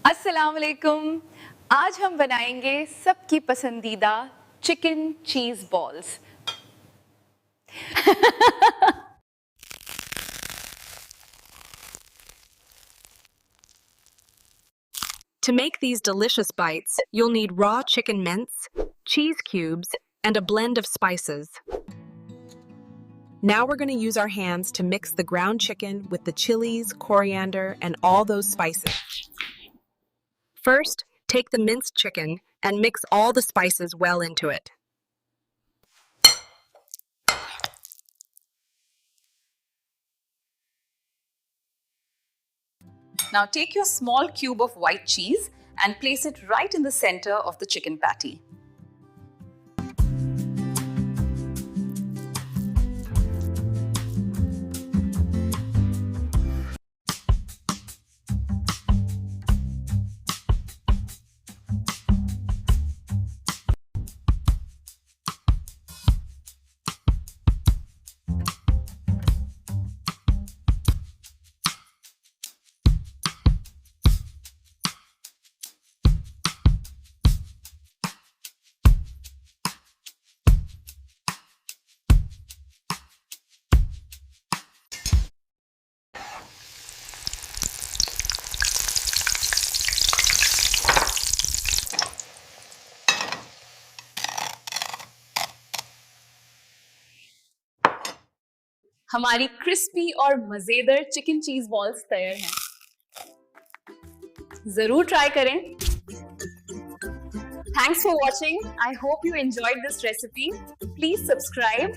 अस्सलाम वालेकुम। आज हम बनाएंगे सबकी पसंदीदा chicken cheese balls. To make these delicious bites, you'll need raw chicken mince, cheese cubes, and a blend of spices. Now we're going to use our hands to mix the ground chicken with the chilies, coriander, and all those spices. First, take the minced chicken and mix all the spices well into it. Now take your small cube of white cheese and place it right in the center of the chicken patty. हमारी crispy और मजेदार chicken cheese balls तैयार हैं। जरूर try करें। Thanks for watching. I hope you enjoyed this recipe. Please subscribe.